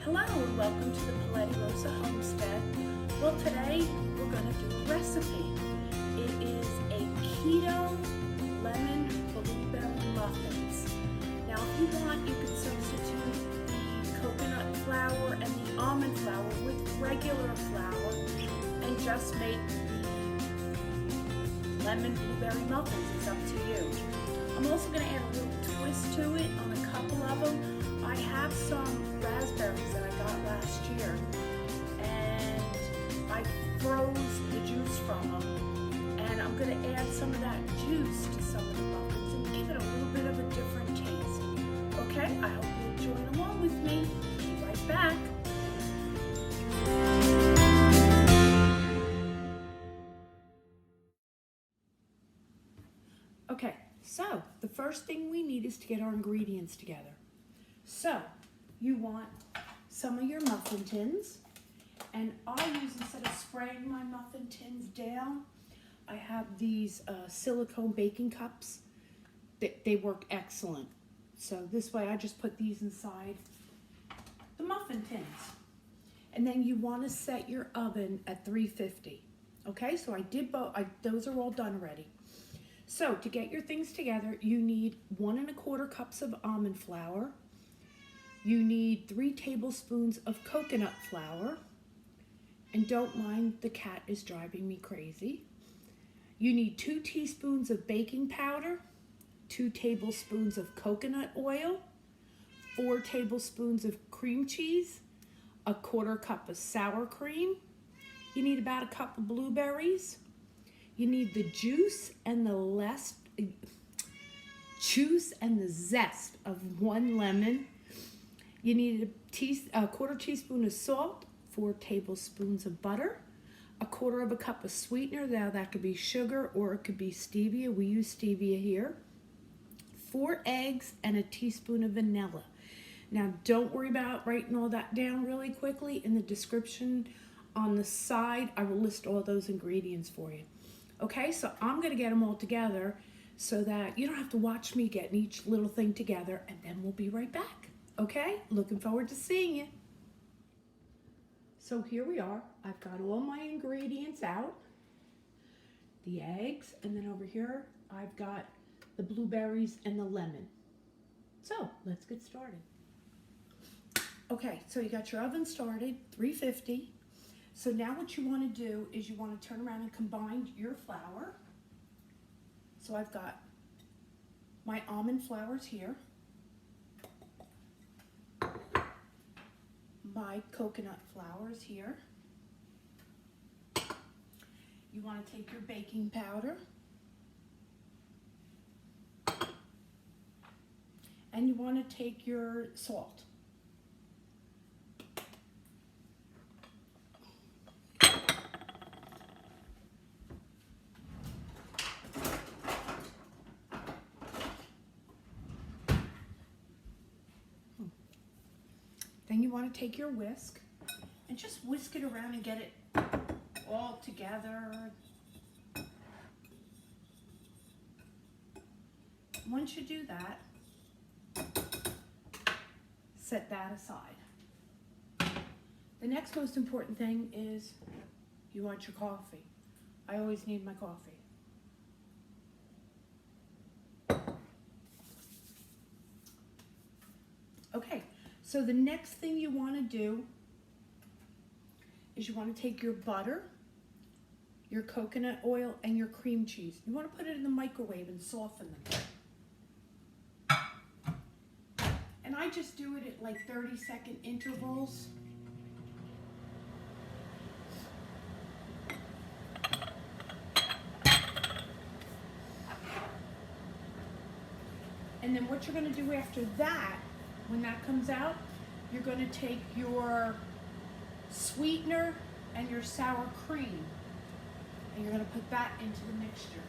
Hello and welcome to the Paletti Rosa Homestead. Well, today we're going to do a recipe. It is a keto lemon blueberry muffins. Now if you want, you can substitute the coconut flour and the almond flour with regular flour and just make the lemon blueberry muffins. It's up to you. I'm also going to add a little twist to it on a couple of them. I have some raspberries that I got last year, and I froze the juice from them, and I'm going to add some of that juice to some of the muffins and give it a little bit of a different taste. Okay, I hope you'll join along with me. Be right back. Okay, so the first thing we need is to get our ingredients together. So, you want some of your muffin tins, and I use, instead of spraying my muffin tins down, I have these silicone baking cups. They work excellent. So this way I just put these inside the muffin tins. And then you want to set your oven at 350. Okay, so I did both. Those are all done already. So to get your things together, you need 1 1/4 cups of almond flour. You need 3 tablespoons of coconut flour, and don't mind, the cat is driving me crazy. You need 2 teaspoons of baking powder, 2 tablespoons of coconut oil, 4 tablespoons of cream cheese, 1/4 cup of sour cream. You need about a cup of blueberries. You need the juice and the zest of 1 lemon. You need a 1/4 teaspoon of salt, 4 tablespoons of butter, 1/4 cup of sweetener. Now that could be sugar or it could be stevia. We use stevia here. 4 eggs and a teaspoon of vanilla. Now don't worry about writing all that down really quickly. In the description on the side, I will list all those ingredients for you. Okay, so I'm going to get them all together so that you don't have to watch me getting each little thing together, and then we'll be right back. Okay, looking forward to seeing you. So here we are. I've got all my ingredients out. The eggs, and then over here I've got the blueberries and the lemon. So let's get started. Okay, so you got your oven started, 350. So now what you want to do is you want to turn around and combine your flour. So I've got my almond flours here, my coconut flours here. You want to take your baking powder, and you want to take your salt. Then you want to take your whisk and just whisk it around and get it all together. Once you do that, set that aside. The next most important thing is you want your coffee. I always need my coffee. Okay. So the next thing you want to do is you want to take your butter, your coconut oil, and your cream cheese. You want to put it in the microwave and soften them. And I just do it at like 30-second intervals. And then what you're going to do after that, when that comes out, you're going to take your sweetener and your sour cream, and you're going to put that into the mixture.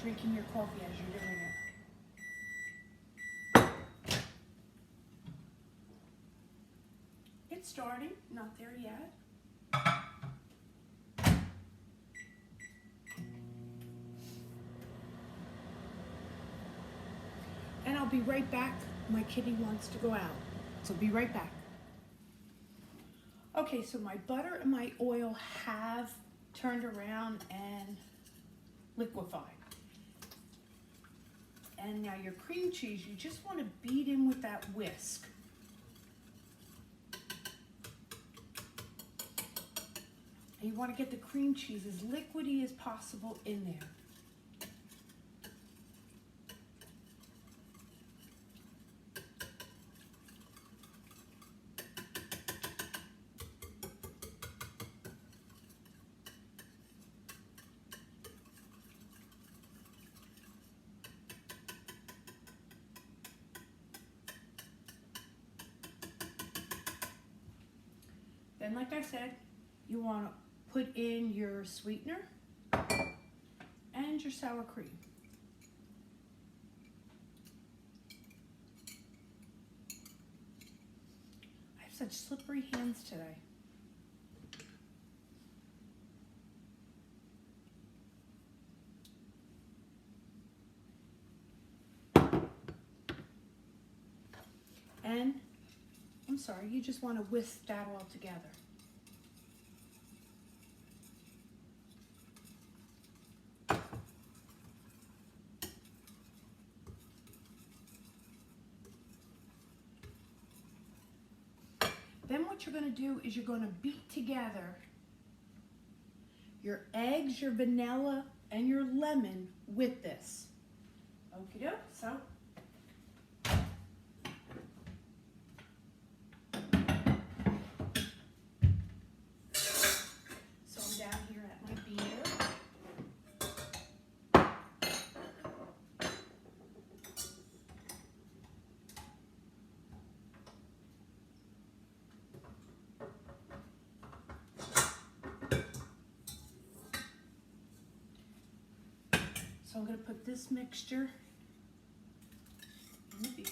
Drinking your coffee as you're doing it. It's starting, not there yet. I'll be right back. My kitty wants to go out, so be right back. Okay, so my butter and my oil have turned around and liquefied. And now your cream cheese, you just want to beat in with that whisk. And you want to get the cream cheese as liquidy as possible in there. Then, like I said, you want to put in your sweetener and your sour cream. I have such slippery hands today. And I'm sorry, you just want to whisk that all together. Then what you're going to do is you're going to beat together your eggs, your vanilla, and your lemon with this. Okie doke. So I'm down here at my beater. So I'm going to put this mixture in the beet.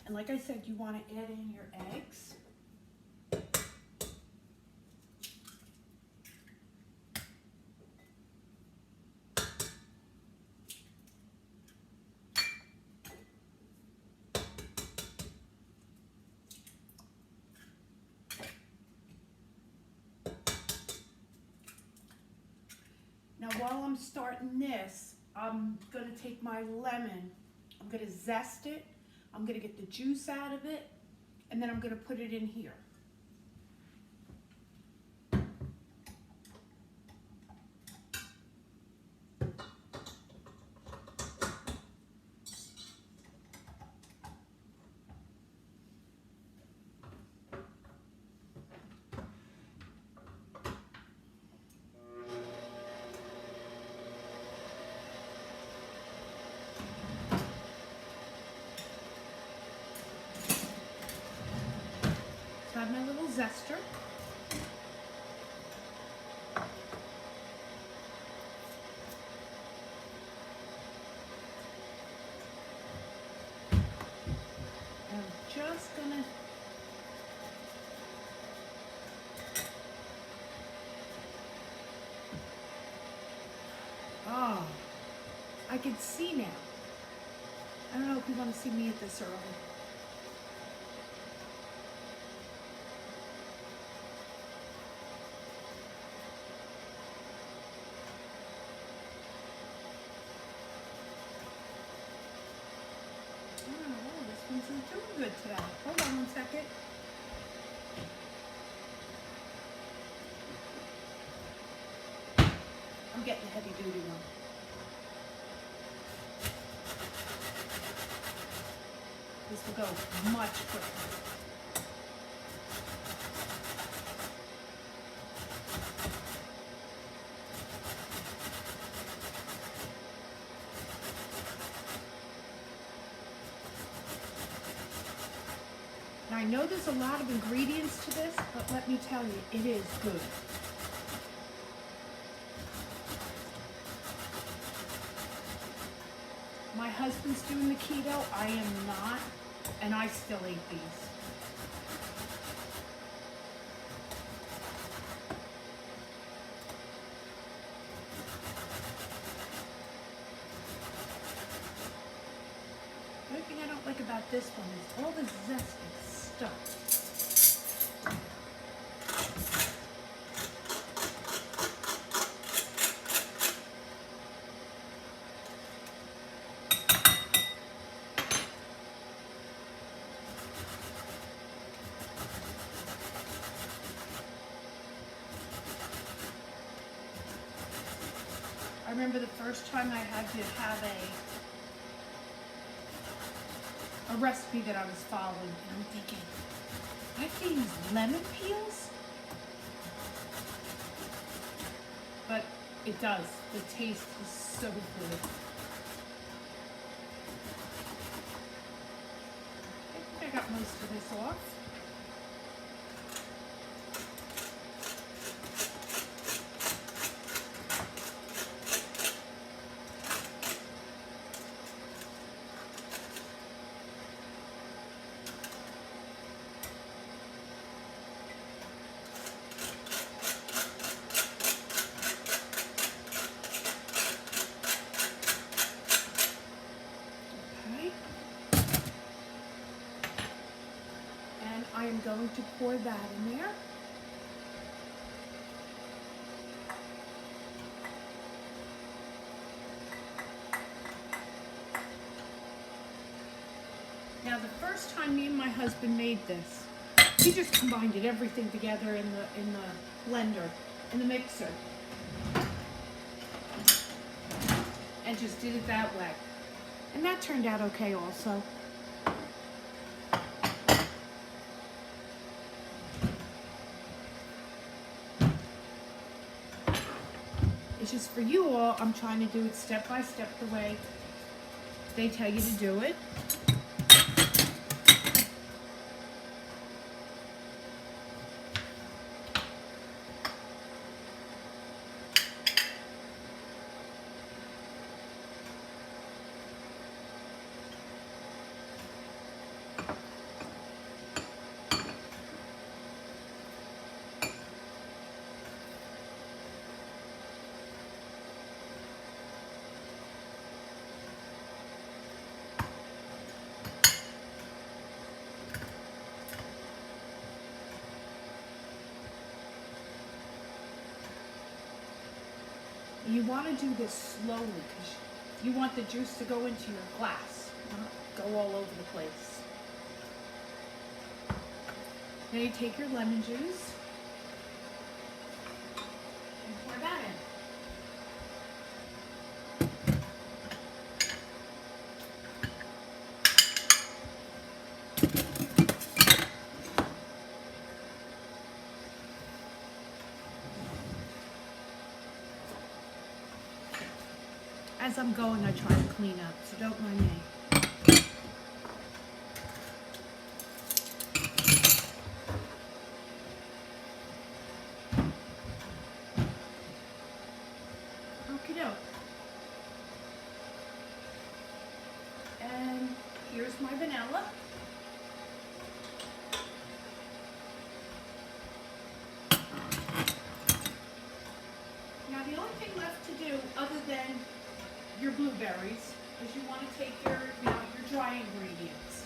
And like I said, you want to add in your eggs. Now while I'm starting this, I'm going to take my lemon, I'm going to zest it, I'm going to get the juice out of it, and then I'm going to put it in here. So I have my little zester. And I'm just gonna I can see now. I don't know if you want to see me at this early. This one's doing good today. Hold on one second. I'm getting a heavy duty one. This will go much quicker. Now I know there's a lot of ingredients to this, but let me tell you, it is good. My husband's doing the keto. I am not, and I still eat these. The only thing I don't like about this one is all the zest is stuck. I remember the first time I had to have a recipe that I was following, and I'm thinking, I can use lemon peels? But it does. The taste is so good. I think I got most of this off. I am going to pour that in there. Now the first time me and my husband made this, he just combined everything together in the blender, in the mixer, and just did it that way. And that turned out okay also. It's just for you all, I'm trying to do it step by step the way they tell you to do it. You want to do this slowly because you want the juice to go into your glass, not go all over the place. Now you take your lemon juice and pour that in. As I'm going, I try to clean up, so don't mind me. Okie doke. And here's my vanilla. Now the only thing left to do, other than your blueberries, is you want to take your dry ingredients,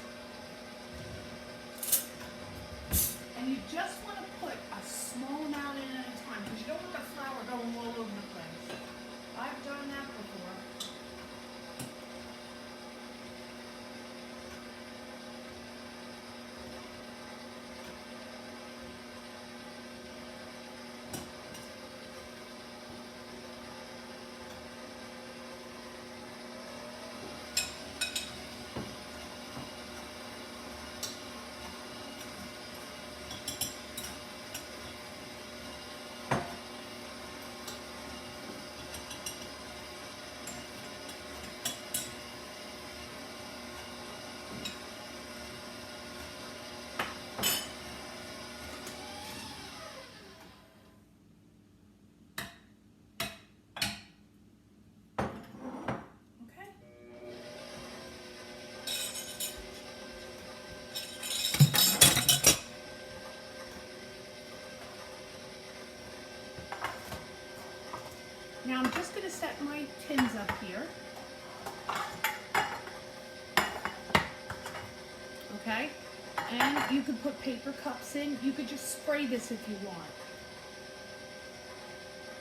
and you just want to put a small amount in at a time because you don't want the flour going all over the place. I've done that before. Now I'm just going to set my tins up here. Okay? And you could put paper cups in. You could just spray this if you want.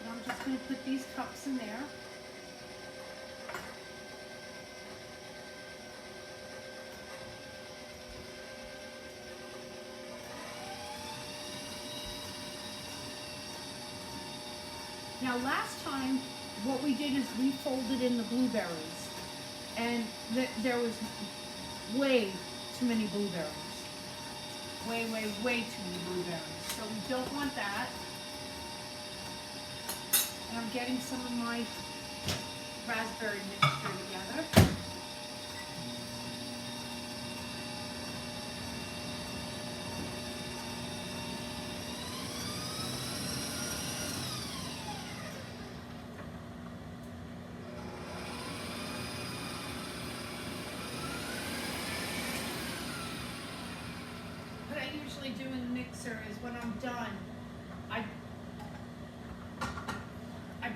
And I'm just going to put these cups in there. Now last time, what we did is we folded in the blueberries, and there was way too many blueberries. Way too many blueberries. So we don't want that. And I'm getting some of my raspberry mixture together. What I usually do in the mixer is when I'm done, I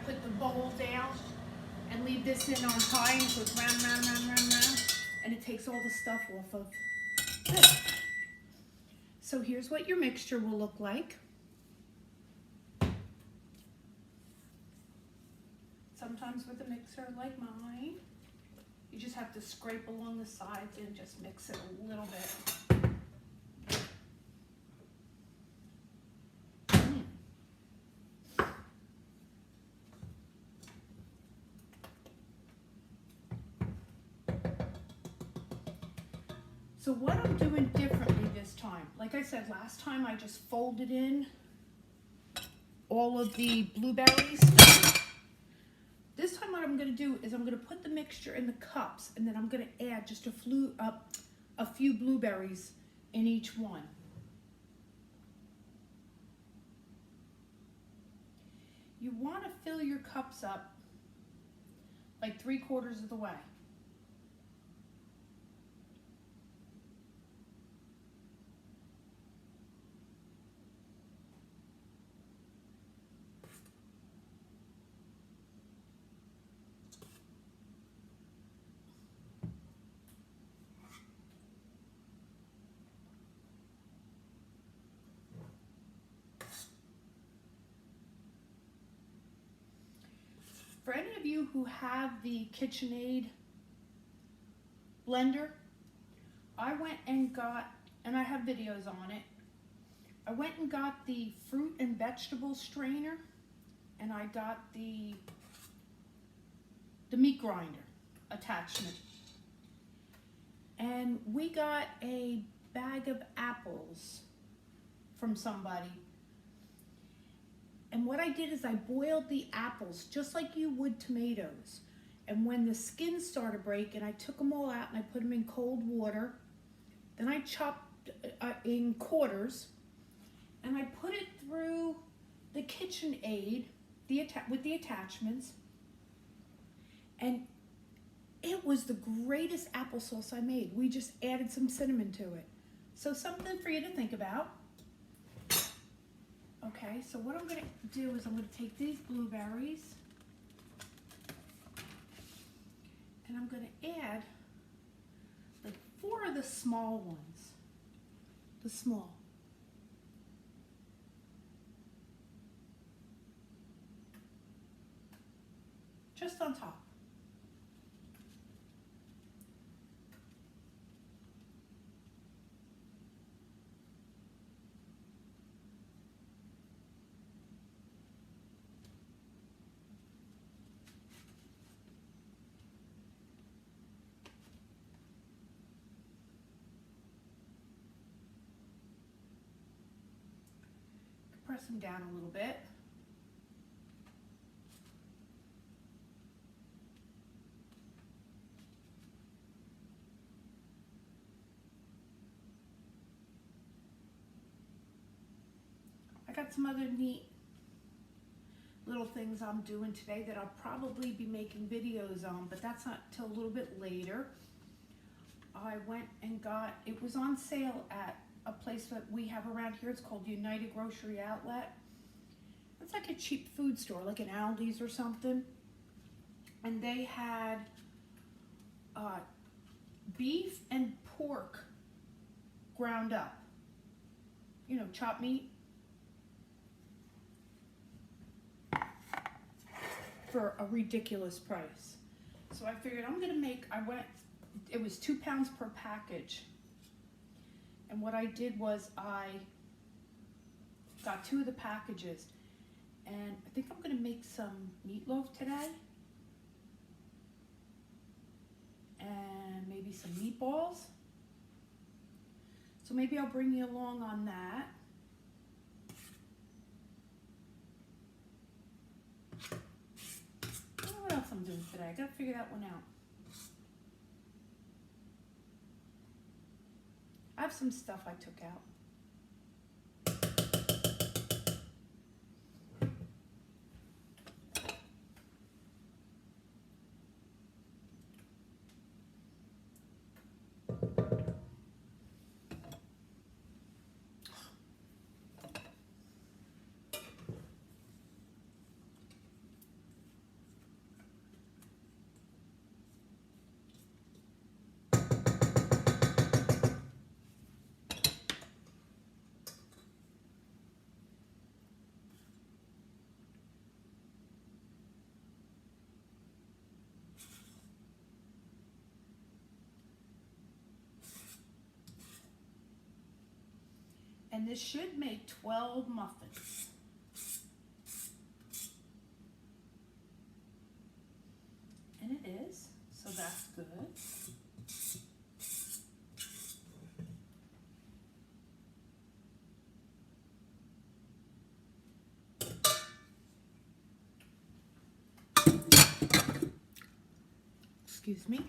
put the bowl down and leave this in on high, and it goes round, and it takes all the stuff off of this. So here's what your mixture will look like. Sometimes with a mixer like mine, you just have to scrape along the sides and just mix it a little bit. So what I'm doing differently this time, like I said, last time I just folded in all of the blueberries. This time what I'm going to do is I'm going to put the mixture in the cups, and then I'm going to add just a few blueberries in each one. You want to fill your cups up like 3/4 of the way. For any of you who have the KitchenAid blender, I went and got, and I have videos on it, I went and got the fruit and vegetable strainer, and I got the meat grinder attachment. And we got a bag of apples from somebody. And what I did is I boiled the apples just like you would tomatoes. And when the skin started breaking, I took them all out and I put them in cold water. Then I chopped in quarters, and I put it through the KitchenAid with the attachments. And it was the greatest applesauce I made. We just added some cinnamon to it. So something for you to think about. Okay, so what I'm going to do is I'm going to take these blueberries and I'm going to add like 4 of the small ones. The small. Just on top. Press them down a little bit. I got some other neat little things I'm doing today that I'll probably be making videos on, but that's not till a little bit later. I went and got, it was on sale at a place that we have around here. It's called United Grocery Outlet. it's like a cheap food store, like an Aldi's or something. And they had beef and pork ground up. You know, chopped meat. For a ridiculous price. So I figured I'm gonna make, it was 2 pounds per package. And what I did was I got 2 of the packages, and I think I'm gonna make some meatloaf today. And maybe some meatballs. So maybe I'll bring you along on that. I don't know what else I'm doing today. I gotta figure that one out. I have some stuff I took out. And this should make 12 muffins. And it is, so that's good. Excuse me.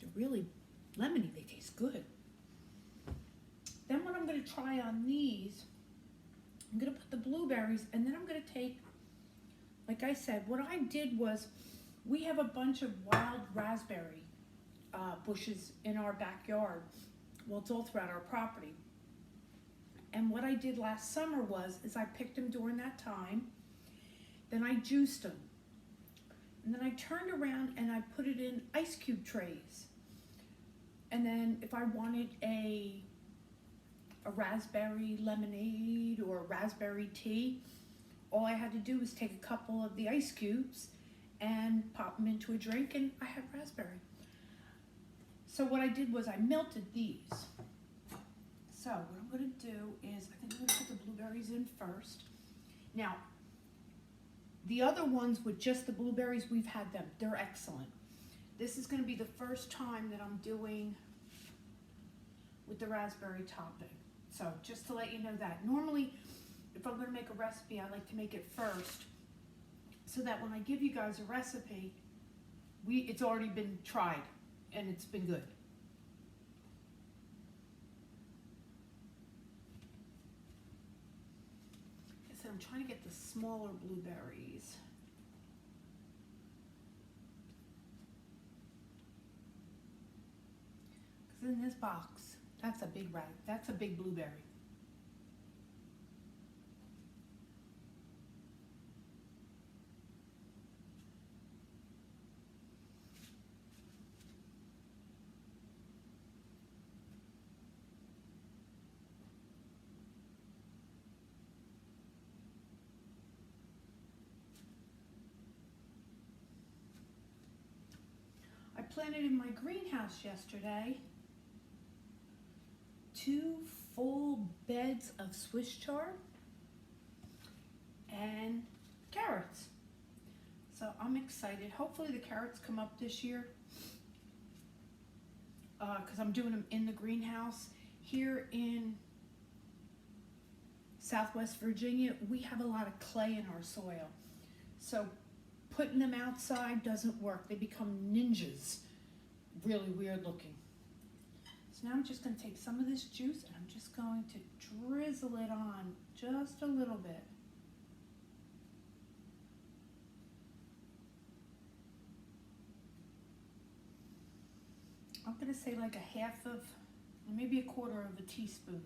They're really lemony. They taste good. Then what I'm going to try on these, I'm going to put the blueberries, and then I'm going to take, like I said, what I did was, we have a bunch of wild raspberry bushes in our backyard. Well, it's all throughout our property. And what I did last summer is I picked them during that time, then I juiced them. And then I turned around and I put it in ice cube trays. And then if I wanted a raspberry lemonade or a raspberry tea, all I had to do was take a couple of the ice cubes and pop them into a drink, and I had raspberry. So what I did was I melted these. So what I'm going to do is, I think I'm going to put the blueberries in first. Now, the other ones with just the blueberries, we've had them. They're excellent. This is going to be the first time that I'm doing with the raspberry topping. So just to let you know that. Normally, if I'm going to make a recipe, I like to make it first, so that when I give you guys a recipe, it's already been tried and it's been good. Like I said, I'm trying to get the smaller blueberries. Because in this box, that's a big blueberry. I planted in my greenhouse yesterday 2 full beds of Swiss chard and carrots. So I'm excited. Hopefully the carrots come up this year, because I'm doing them in the greenhouse. Here in Southwest Virginia, we have a lot of clay in our soil. So putting them outside doesn't work. They become ninjas. Really weird looking. So now I'm just going to take some of this juice and I'm just going to drizzle it on just a little bit. I'm going to say like a half of maybe a quarter of a teaspoon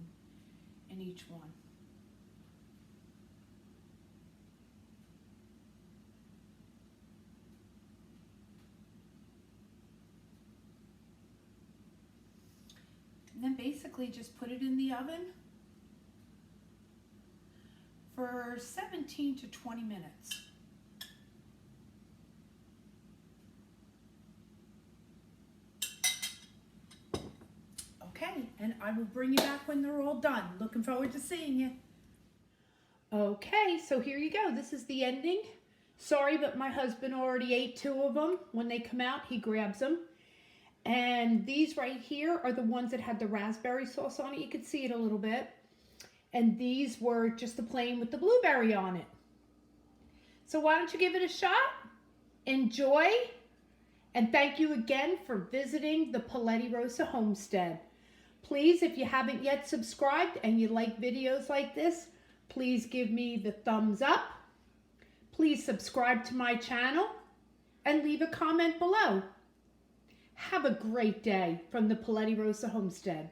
in each one. And then basically just put it in the oven for 17 to 20 minutes. Okay, and I will bring you back when they're all done. Looking forward to seeing you. Okay, so here you go. This is the ending. Sorry, but my husband already ate 2 of them. When they come out, he grabs them. And these right here are the ones that had the raspberry sauce on it. You could see it a little bit. And these were just the plain with the blueberry on it. So why don't you give it a shot? Enjoy. And thank you again for visiting the Paletti Rosa Homestead. Please, if you haven't yet subscribed and you like videos like this, please give me the thumbs up. Please subscribe to my channel and leave a comment below. Have a great day from the Paletti Rosa Homestead.